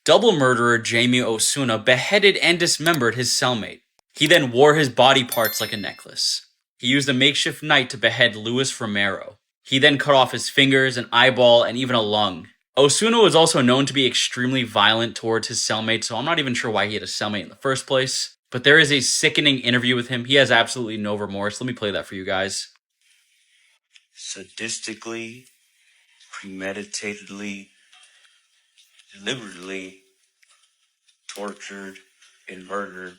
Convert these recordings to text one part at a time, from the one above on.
Double murderer Jamie Osuna beheaded and dismembered his cellmate. He then wore his body parts like a necklace. He used a makeshift knife to behead Luis Romero. He then cut off his fingers, an eyeball, and even a lung. Osuna was also known to be extremely violent towards his cellmate, so I'm not even sure why he had a cellmate in the first place. But there is a sickening interview with him. He has absolutely no remorse. Let me play that for you guys. Sadistically, premeditatedly, deliberately tortured and murdered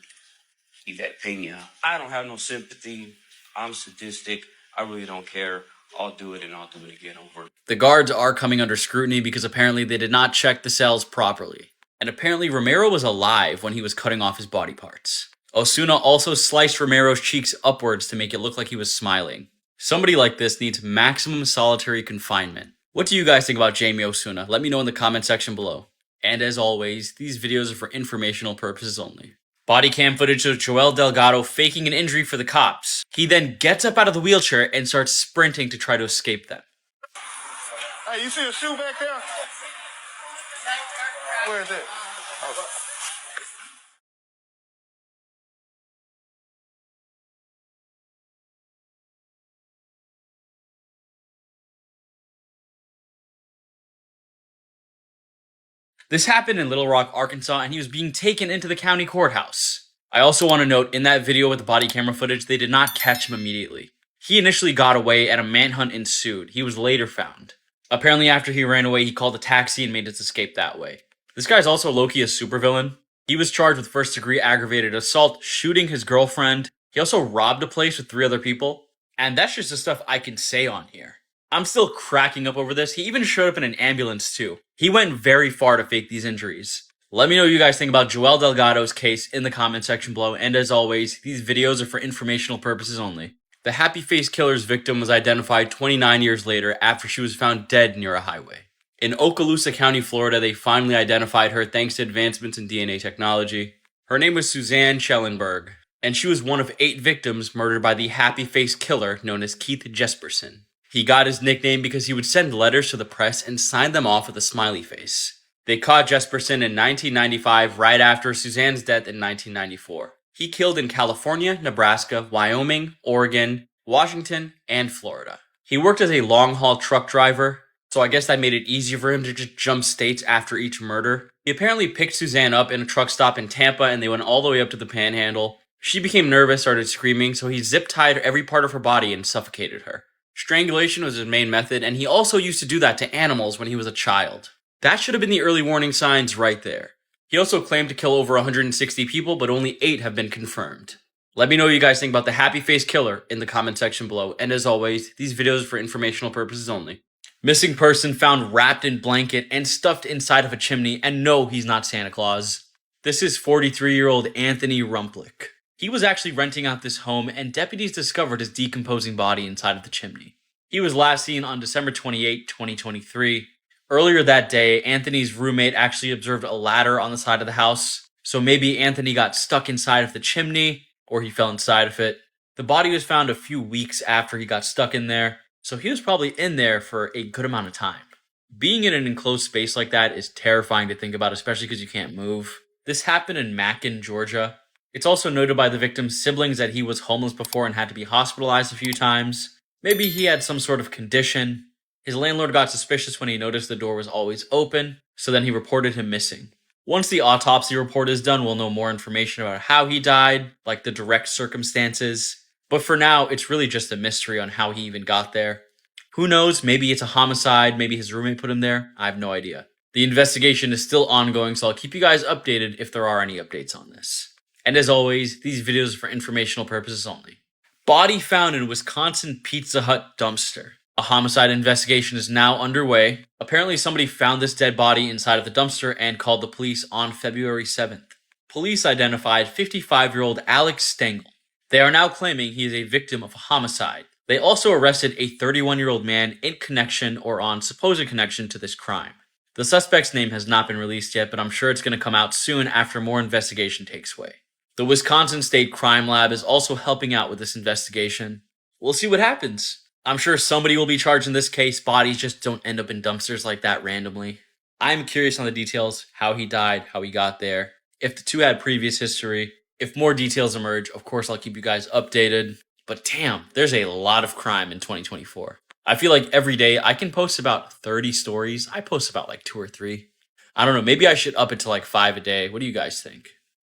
Yvette Pena. I don't have no sympathy. I'm sadistic. I really don't care. I'll do it and I'll do it again over. The guards are coming under scrutiny because apparently they did not check the cells properly. And apparently Romero was alive when he was cutting off his body parts. Osuna also sliced Romero's cheeks upwards to make it look like he was smiling. Somebody like this needs maximum solitary confinement. What do you guys think about Jamie Osuna? Let me know in the comment section below. And as always, these videos are for informational purposes only. Body cam footage of Joel Delgado faking an injury for the cops. He then gets up out of the wheelchair and starts sprinting to try to escape them. Hey, you see a shoe back there? Where is it? Oh. This happened in Little Rock, Arkansas, and he was being taken into the county courthouse. I also want to note, in that video with the body camera footage, they did not catch him immediately. He initially got away and a manhunt ensued. He was later found. Apparently after he ran away, he called a taxi and made his escape that way. This guy's also low-key a supervillain. He was charged with first-degree aggravated assault, shooting his girlfriend. He also robbed a place with 3 other people. And that's just the stuff I can say on here. I'm still cracking up over this. He even showed up in an ambulance too. He went very far to fake these injuries. Let me know what you guys think about Joel Delgado's case in the comment section below. And as always, these videos are for informational purposes only. The Happy Face Killer's victim was identified 29 years later after she was found dead near a highway. In Okaloosa County, Florida, they finally identified her thanks to advancements in DNA technology. Her name was Suzanne Schellenberg, and she was one of 8 victims murdered by the Happy Face Killer known as Keith Jesperson. He got his nickname because he would send letters to the press and sign them off with a smiley face. They caught Jesperson in 1995, right after Suzanne's death in 1994. He killed in California, Nebraska, Wyoming, Oregon, Washington, and Florida. He worked as a long-haul truck driver, so I guess that made it easier for him to just jump states after each murder. He apparently picked Suzanne up in a truck stop in Tampa and they went all the way up to the Panhandle. She became nervous, started screaming, so he zip-tied every part of her body and suffocated her. Strangulation was his main method, and he also used to do that to animals when he was a child. That should have been the early warning signs right there. He also claimed to kill over 160 people, but only 8 have been confirmed. Let me know what you guys think about the Happy Face Killer in the comment section below, and as always, these videos are for informational purposes only. Missing person found wrapped in blanket and stuffed inside of a chimney, and no, he's not Santa Claus. This is 43-year-old Anthony Rumplick. He was actually renting out this home, and deputies discovered his decomposing body inside of the chimney. He was last seen on December 28, 2023. Earlier that day, Anthony's roommate actually observed a ladder on the side of the house, so maybe Anthony got stuck inside of the chimney, or he fell inside of it. The body was found a few weeks after he got stuck in there, so he was probably in there for a good amount of time. Being in an enclosed space like that is terrifying to think about, especially because you can't move. This happened in Macon, Georgia. It's also noted by the victim's siblings that he was homeless before and had to be hospitalized a few times. Maybe he had some sort of condition. His landlord got suspicious when he noticed the door was always open, so then he reported him missing. Once the autopsy report is done, we'll know more information about how he died, like the direct circumstances. But for now, it's really just a mystery on how he even got there. Who knows, maybe it's a homicide, maybe his roommate put him there, I have no idea. The investigation is still ongoing, so I'll keep you guys updated if there are any updates on this. And as always, these videos are for informational purposes only. Body found in Wisconsin Pizza Hut dumpster. A homicide investigation is now underway. Apparently somebody found this dead body inside of the dumpster and called the police on February 7th. Police identified 55-year-old Alex Stengel. They are now claiming he is a victim of a homicide. They also arrested a 31-year-old man in connection or on supposed connection to this crime. The suspect's name has not been released yet, but I'm sure it's going to come out soon after more investigation takes way. The Wisconsin State Crime Lab is also helping out with this investigation. We'll see what happens. I'm sure somebody will be charged in this case. Bodies just don't end up in dumpsters like that randomly. I'm curious on the details, how he died, how he got there, if the two had previous history. If more details emerge, of course, I'll keep you guys updated. But damn, there's a lot of crime in 2024. I feel like every day I can post about 30 stories. I post about like 2 or 3. I don't know, maybe I should up it to like 5 a day. What do you guys think?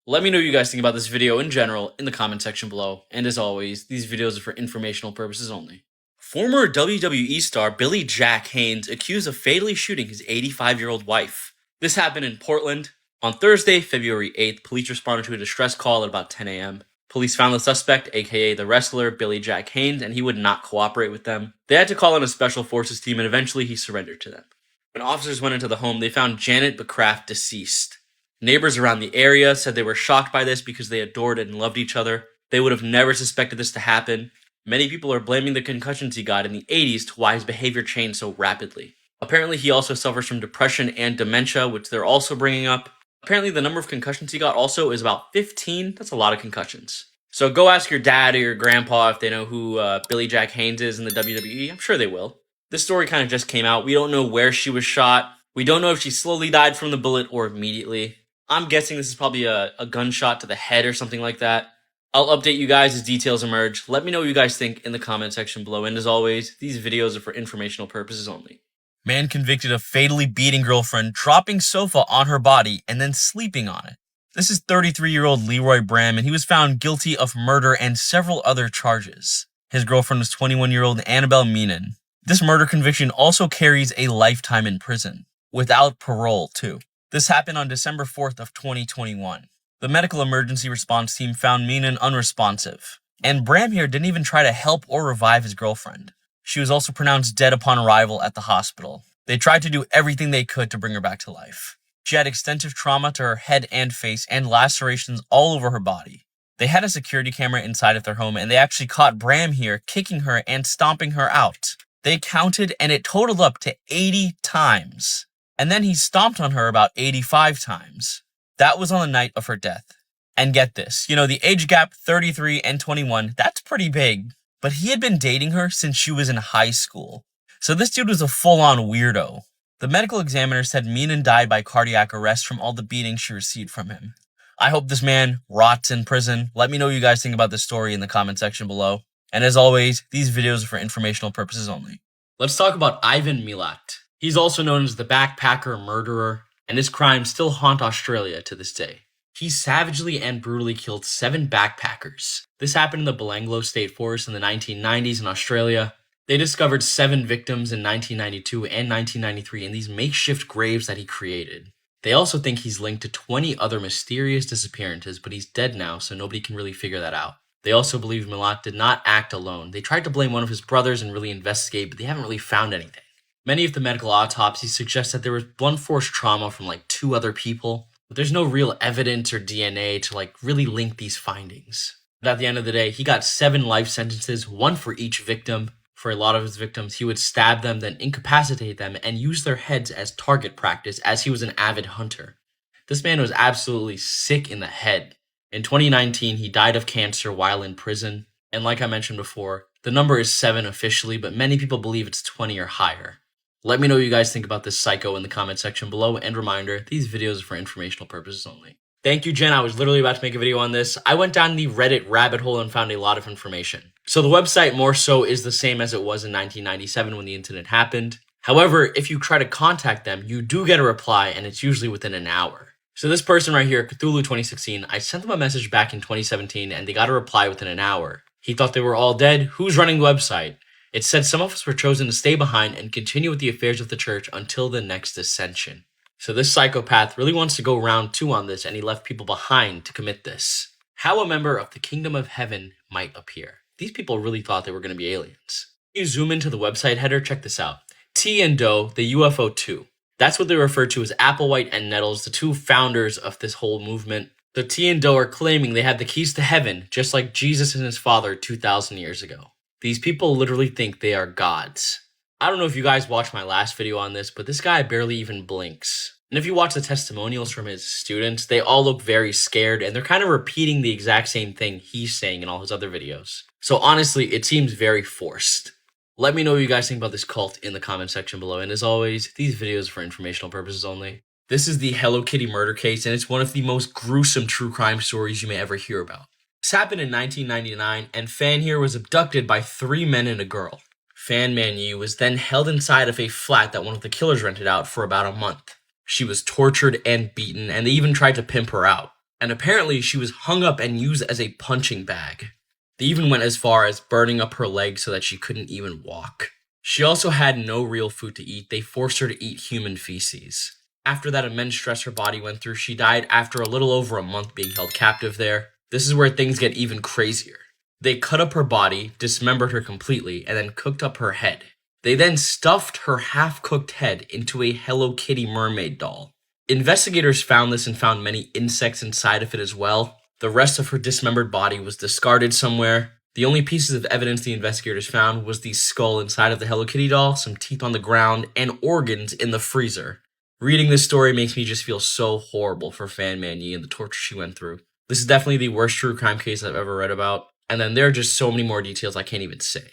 Let me know what you guys think about this video in general in the comment section below. And as always, these videos are for informational purposes only. Former WWE star Billy Jack Haynes accused of fatally shooting his 85-year-old wife. This happened in Portland. On Thursday, February 8th, police responded to a distress call at about 10 a.m. Police found the suspect, aka the wrestler Billy Jack Haynes, and he would not cooperate with them. They had to call in a special forces team, and eventually he surrendered to them. When officers went into the home, they found Janet Becraft deceased. Neighbors around the area said they were shocked by this because they adored and loved each other. They would have never suspected this to happen. Many people are blaming the concussions he got in the 80s to why his behavior changed so rapidly. Apparently, he also suffers from depression and dementia, which they're also bringing up. Apparently, the number of concussions he got also is about 15. That's a lot of concussions. So go ask your dad or your grandpa if they know who Billy Jack Haynes is in the WWE. I'm sure they will. This story kind of just came out. We don't know where she was shot. We don't know if she slowly died from the bullet or immediately. I'm guessing this is probably a gunshot to the head or something like that. I'll update you guys as details emerge. Let me know what you guys think in the comment section below. And as always, these videos are for informational purposes only. Man convicted of fatally beating girlfriend, dropping sofa on her body, and then sleeping on it. This is 33-year-old Leroy Bram, and he was found guilty of murder and several other charges. His girlfriend was 21-year-old Annabelle Meenan. This murder conviction also carries a lifetime in prison, without parole too. This happened on December 4th of 2021. The medical emergency response team found Meenan unresponsive, and Bram here didn't even try to help or revive his girlfriend. She was also pronounced dead upon arrival at the hospital. They tried to do everything they could to bring her back to life. She had extensive trauma to her head and face and lacerations all over her body. They had a security camera inside of their home, and they actually caught Bram here kicking her and stomping her out. They counted, and it totaled up to 80 times. And then he stomped on her about 85 times. That was on the night of her death. And get this, the age gap 33 and 21, that's pretty big. But he had been dating her since she was in high school. So this dude was a full-on weirdo. The medical examiner said Meenan died by cardiac arrest from all the beatings she received from him. I hope this man rots in prison. Let me know what you guys think about this story in the comment section below. And as always, these videos are for informational purposes only. Let's talk about Ivan Milat. He's also known as the backpacker murderer, and his crimes still haunt Australia to this day. He savagely and brutally killed 7 backpackers. This happened in the Belanglo State Forest in the 1990s in Australia. They discovered 7 victims in 1992 and 1993 in these makeshift graves that he created. They also think he's linked to 20 other mysterious disappearances, but he's dead now, so nobody can really figure that out. They also believe Milat did not act alone. They tried to blame one of his brothers and really investigate, but they haven't really found anything. Many of the medical autopsies suggest that there was blunt force trauma from 2 other people, but there's no real evidence or DNA to really link these findings. But at the end of the day, he got 7 life sentences, 1 for each victim. For a lot of his victims, he would stab them, then incapacitate them, and use their heads as target practice as he was an avid hunter. This man was absolutely sick in the head. In 2019, he died of cancer while in prison. And like I mentioned before, the number is 7 officially, but many people believe it's 20 or higher. Let me know what you guys think about this psycho in the comment section below, and reminder, these videos are for informational purposes only. Thank you, Jen. I was literally about to make a video on this. I went down the Reddit rabbit hole and found a lot of information. So the website more so is the same as it was in 1997 when the incident happened. However, if you try to contact them, you do get a reply, and it's usually within an hour. So this person right here, Cthulhu 2016, I sent them a message back in 2017, and they got a reply within an hour. He thought they were all dead. Who's running the website? It said some of us were chosen to stay behind and continue with the affairs of the church until the next ascension. So this psychopath really wants to go round 2 on this, and he left people behind to commit this. How a member of the kingdom of heaven might appear. These people really thought they were going to be aliens. If you zoom into the website header, check this out. T and Doe, the UFO 2. That's what they refer to as Applewhite and Nettles, the 2 founders of this whole movement. The T and Doe are claiming they have the keys to heaven, just like Jesus and his father 2,000 years ago. These people literally think they are gods. I don't know if you guys watched my last video on this, but this guy barely even blinks. And if you watch the testimonials from his students, they all look very scared, and they're kind of repeating the exact same thing he's saying in all his other videos. So honestly, it seems very forced. Let me know what you guys think about this cult in the comment section below. And as always, these videos are for informational purposes only. This is the Hello Kitty murder case, and it's one of the most gruesome true crime stories you may ever hear about. This happened in 1999, and Fan here was abducted by 3 men and a girl. Fan Man Yu was then held inside of a flat that one of the killers rented out for about a month. She was tortured and beaten, and they even tried to pimp her out. And apparently she was hung up and used as a punching bag. They even went as far as burning up her legs so that she couldn't even walk. She also had no real food to eat. They forced her to eat human feces. After that immense stress her body went through, she died after a little over a month being held captive there. This is where things get even crazier. They cut up her body, dismembered her completely, and then cooked up her head. They then stuffed her half-cooked head into a Hello Kitty mermaid doll. Investigators found this and found many insects inside of it as well. The rest of her dismembered body was discarded somewhere. The only pieces of evidence the investigators found was the skull inside of the Hello Kitty doll, some teeth on the ground, and organs in the freezer. Reading this story makes me just feel so horrible for Fan Man Yi and the torture she went through. This is definitely the worst true crime case I've ever read about, and then there are just so many more details I can't even say.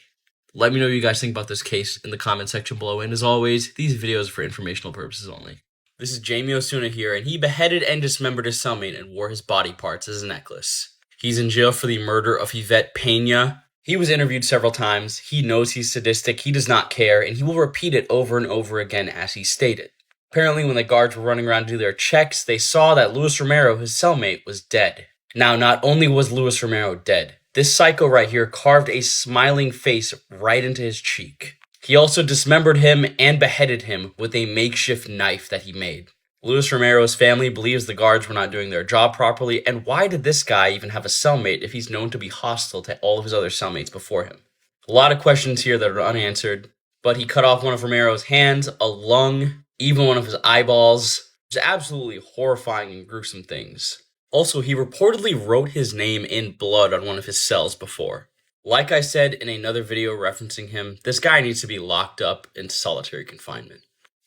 Let me know what you guys think about this case in the comment section below, and as always, these videos are for informational purposes only. This is Jamie Osuna here, and he beheaded and dismembered his cellmate and wore his body parts as a necklace. He's in jail for the murder of Yvette Pena. He was interviewed several times. He knows he's sadistic, he does not care, and he will repeat it over and over again as he stated. Apparently, when the guards were running around to do their checks, they saw that Luis Romero, his cellmate, was dead. Now, not only was Luis Romero dead, this psycho right here carved a smiling face right into his cheek. He also dismembered him and beheaded him with a makeshift knife that he made. Luis Romero's family believes the guards were not doing their job properly, and why did this guy even have a cellmate if he's known to be hostile to all of his other cellmates before him? A lot of questions here that are unanswered, but he cut off one of Romero's hands, a lung, even one of his eyeballs. It was absolutely horrifying and gruesome things. Also, he reportedly wrote his name in blood on one of his cells before. Like I said in another video referencing him, this guy needs to be locked up in solitary confinement.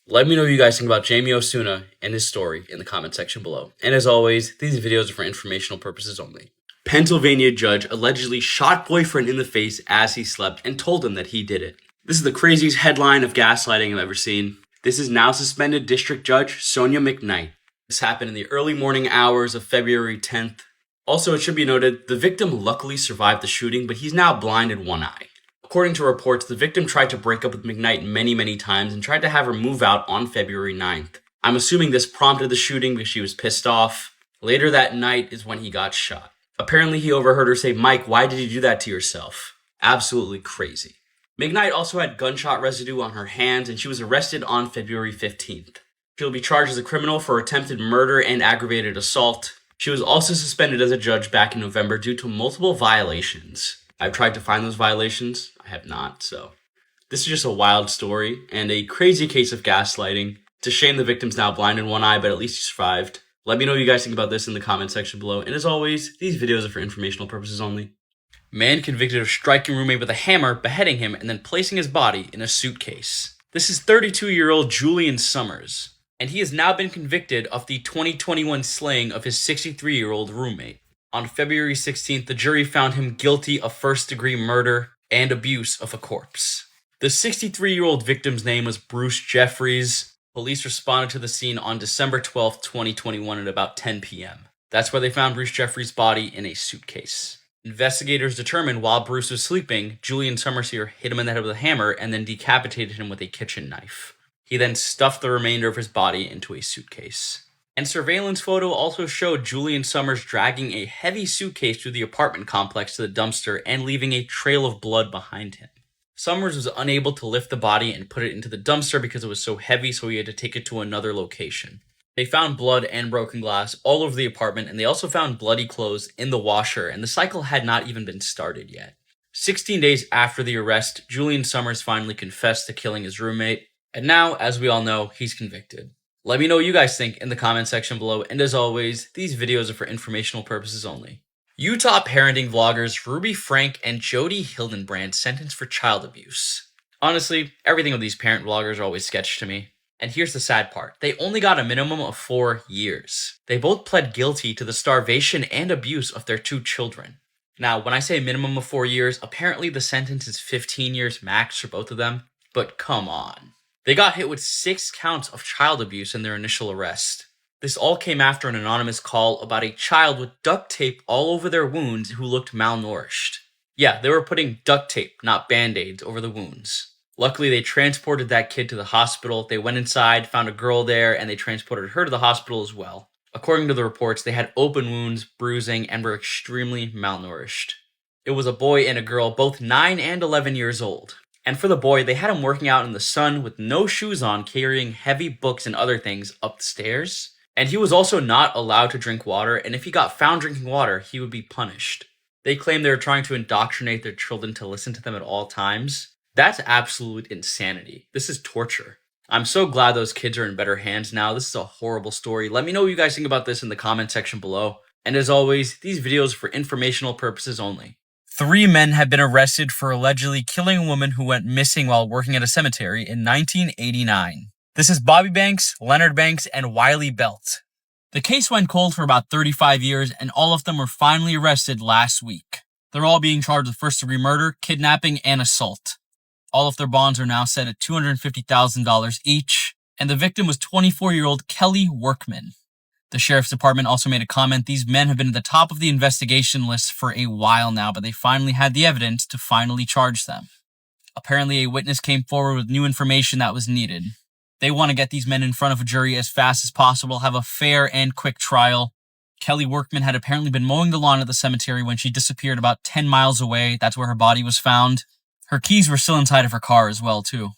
Let me know what you guys think about Jamie Osuna and his story in the comment section below. And as always, these videos are for informational purposes only. Pennsylvania judge allegedly shot boyfriend in the face as he slept and told him that he did it. This is the craziest headline of gaslighting I've ever seen. This is now suspended District Judge Sonia McKnight. This happened in the early morning hours of February 10th. Also, it should be noted, the victim luckily survived the shooting, but he's now blind in one eye. According to reports, the victim tried to break up with McKnight many times and tried to have her move out on February 9th. I'm assuming this prompted the shooting because she was pissed off. Later that night is when he got shot. Apparently, he overheard her say, "Mike, why did you do that to yourself?" Absolutely crazy. McKnight also had gunshot residue on her hands, and she was arrested on February 15th. She'll be charged as a criminal for attempted murder and aggravated assault. She was also suspended as a judge back in November due to multiple violations. I've tried to find those violations. I have not, so. This is just a wild story and a crazy case of gaslighting. It's a shame the victim's now blind in one eye, but at least he survived. Let me know what you guys think about this in the comment section below. And as always, these videos are for informational purposes only. Man convicted of striking roommate with a hammer, beheading him, and then placing his body in a suitcase. This is 32-year-old Julian Summers, and he has now been convicted of the 2021 slaying of his 63-year-old roommate. On February 16th, the jury found him guilty of first-degree murder and abuse of a corpse. The 63-year-old victim's name was Bruce Jeffries. Police responded to the scene on December 12th, 2021 at about 10 p.m. That's where they found Bruce Jeffries' body in a suitcase. Investigators determined while Bruce was sleeping, Julian Summers here hit him in the head with a hammer and then decapitated him with a kitchen knife. He then stuffed the remainder of his body into a suitcase. And surveillance photo also showed Julian Summers dragging a heavy suitcase through the apartment complex to the dumpster and leaving a trail of blood behind him. Summers was unable to lift the body and put it into the dumpster because it was so heavy, so he had to take it to another location. They found blood and broken glass all over the apartment, and they also found bloody clothes in the washer, and the cycle had not even been started yet. 16 days after the arrest, Julian Summers finally confessed to killing his roommate, and now, as we all know, he's convicted. Let me know what you guys think in the comment section below, and as always, these videos are for informational purposes only. Utah parenting vloggers Ruby Frank and Jody Hildenbrand sentenced for child abuse. Honestly, everything with these parent vloggers are always sketch to me. And here's the sad part. They only got a minimum of 4 years. They both pled guilty to the starvation and abuse of their 2 children. Now, when I say minimum of 4 years, apparently the sentence is 15 years max for both of them, but come on. They got hit with 6 counts of child abuse in their initial arrest. This all came after an anonymous call about a child with duct tape all over their wounds who looked malnourished. Yeah, they were putting duct tape, not band-aids, over the wounds. Luckily, they transported that kid to the hospital. They went inside, found a girl there, and they transported her to the hospital as well. According to the reports, they had open wounds, bruising, and were extremely malnourished. It was a boy and a girl, both 9 and 11 years old. And for the boy, they had him working out in the sun with no shoes on, carrying heavy books and other things up the stairs. And he was also not allowed to drink water, and if he got found drinking water, he would be punished. They claim they were trying to indoctrinate their children to listen to them at all times. That's absolute insanity. This is torture. I'm so glad those kids are in better hands now. This is a horrible story. Let me know what you guys think about this in the comment section below. And as always, these videos are for informational purposes only. 3 men have been arrested for allegedly killing a woman who went missing while working at a cemetery in 1989. This is Bobby Banks, Leonard Banks, and Wiley Belt. The case went cold for about 35 years, and all of them were finally arrested last week. They're all being charged with first-degree murder, kidnapping, and assault. All of their bonds are now set at $250,000 each, and the victim was 24-year-old Kelly Workman. The sheriff's department also made a comment. These men have been at the top of the investigation list for a while now, but they finally had the evidence to finally charge them. Apparently, a witness came forward with new information that was needed. They want to get these men in front of a jury as fast as possible, have a fair and quick trial. Kelly Workman had apparently been mowing the lawn at the cemetery when she disappeared about 10 miles away. That's where her body was found. Her keys were still inside of her car as well, too.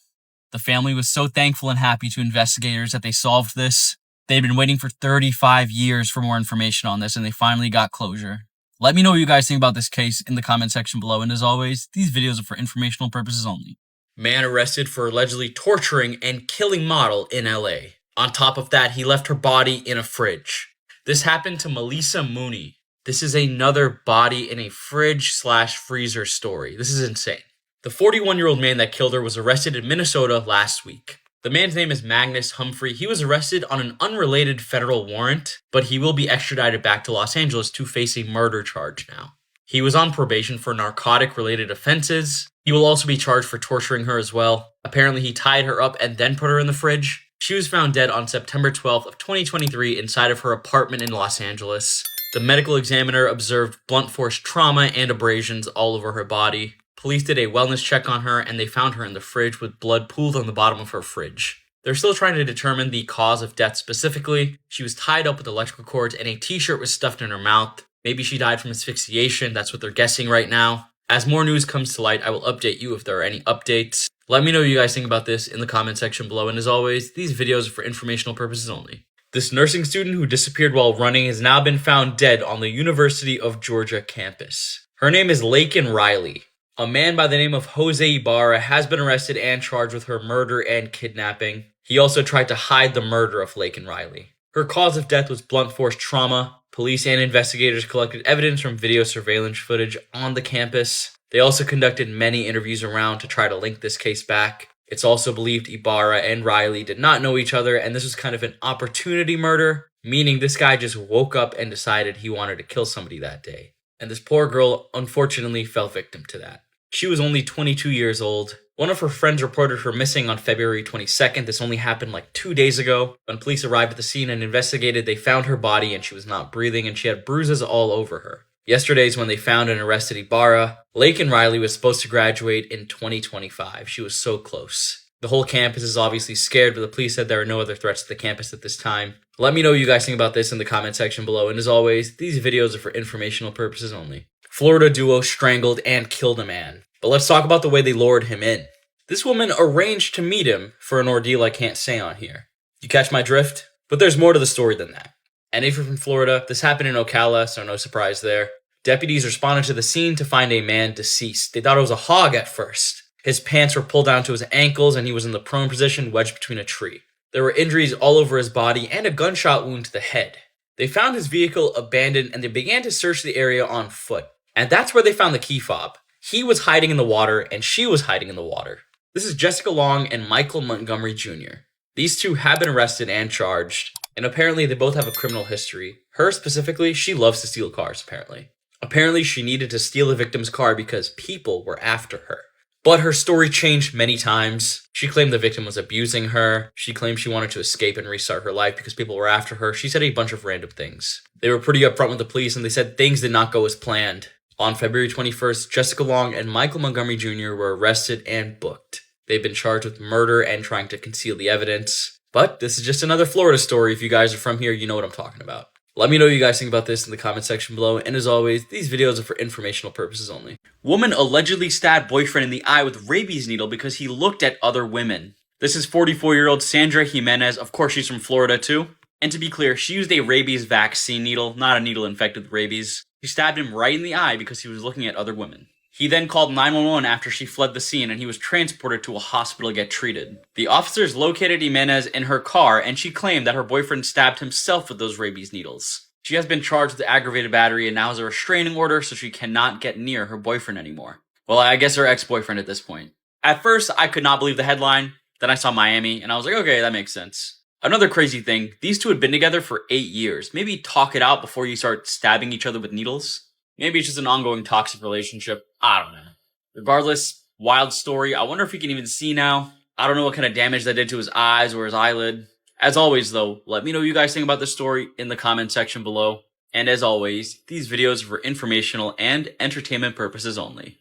The family was so thankful and happy to investigators that they solved this. They'd been waiting for 35 years for more information on this, and they finally got closure. Let me know what you guys think about this case in the comment section below, and as always, these videos are for informational purposes only. Man arrested for allegedly torturing and killing model in LA. On top of that, he left her body in a fridge. This happened to Melissa Mooney. This is another body in a fridge/freezer story. This is insane. The 41-year-old man that killed her was arrested in Minnesota last week. The man's name is Magnus Humphrey. He was arrested on an unrelated federal warrant, but he will be extradited back to Los Angeles to face a murder charge now. He was on probation for narcotic-related offenses. He will also be charged for torturing her as well. Apparently, he tied her up and then put her in the fridge. She was found dead on September 12th of 2023 inside of her apartment in Los Angeles. The medical examiner observed blunt force trauma and abrasions all over her body. Police did a wellness check on her, and they found her in the fridge with blood pooled on the bottom of her fridge. They're still trying to determine the cause of death specifically. She was tied up with electrical cords, and a t-shirt was stuffed in her mouth. Maybe she died from asphyxiation. That's what they're guessing right now. As more news comes to light, I will update you if there are any updates. Let me know what you guys think about this in the comment section below, and as always, these videos are for informational purposes only. This nursing student who disappeared while running has now been found dead on the University of Georgia campus. Her name is Laken Riley. A man by the name of Jose Ibarra has been arrested and charged with her murder and kidnapping. He also tried to hide the murder of Laken Riley. Her cause of death was blunt force trauma. Police and investigators collected evidence from video surveillance footage on the campus. They also conducted many interviews around to try to link this case back. It's also believed Ibarra and Riley did not know each other, and this was kind of an opportunity murder, meaning this guy just woke up and decided he wanted to kill somebody that day. And this poor girl unfortunately fell victim to that. She was only 22 years old. One of her friends reported her missing on February 22nd. This only happened like 2 days ago. When police arrived at the scene and investigated, they found her body and she was not breathing and she had bruises all over her. Yesterday's when they found and arrested Ibarra. Laken Riley was supposed to graduate in 2025. She was so close. The whole campus is obviously scared, but the police said there are no other threats to the campus at this time. Let me know what you guys think about this in the comment section below. And as always, these videos are for informational purposes only. Florida duo strangled and killed a man. But let's talk about the way they lured him in. This woman arranged to meet him for an ordeal I can't say on here. You catch my drift? But there's more to the story than that. And if you're from Florida, this happened in Ocala, so no surprise there. Deputies responded to the scene to find a man deceased. They thought it was a hog at first. His pants were pulled down to his ankles and he was in the prone position wedged between a tree. There were injuries all over his body and a gunshot wound to the head. They found his vehicle abandoned and they began to search the area on foot. And that's where they found the key fob. He was hiding in the water and she was hiding in the water. This is Jessica Long and Michael Montgomery Jr. These two have been arrested and charged, and apparently they both have a criminal history. Her specifically, she loves to steal cars, apparently. Apparently, she needed to steal the victim's car because people were after her. But her story changed many times. She claimed the victim was abusing her. She claimed she wanted to escape and restart her life because people were after her. She said a bunch of random things. They were pretty upfront with the police, and they said things did not go as planned. On February 21st, Jessica Long and Michael Montgomery Jr. were arrested and booked. They've been charged with murder and trying to conceal the evidence. But this is just another Florida story. If you guys are from here, you know what I'm talking about. Let me know what you guys think about this in the comment section below, and as always, these videos are for informational purposes only. Woman allegedly stabbed boyfriend in the eye with rabies needle because he looked at other women. This is 44-year-old Sandra Jimenez. Of course, she's from Florida too. And to be clear, she used a rabies vaccine needle, not a needle infected with rabies. She stabbed him right in the eye because he was looking at other women. He then called 911 after she fled the scene, and he was transported to a hospital to get treated. The officers located Jimenez in her car, and she claimed that her boyfriend stabbed himself with those rabies needles. She has been charged with aggravated battery and now has a restraining order, so she cannot get near her boyfriend anymore. Well, I guess her ex-boyfriend at this point. At first, I could not believe the headline. Then I saw Miami, and I was like, okay, that makes sense. Another crazy thing, these two had been together for 8 years. Maybe talk it out before you start stabbing each other with needles. Maybe it's just an ongoing toxic relationship. I don't know. Regardless, wild story. I wonder if he can even see now. I don't know what kind of damage that did to his eyes or his eyelid. As always, though, let me know what you guys think about this story in the comment section below. And as always, these videos are for informational and entertainment purposes only.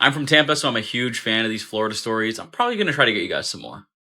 I'm from Tampa, so I'm a huge fan of these Florida stories. I'm probably going to try to get you guys some more.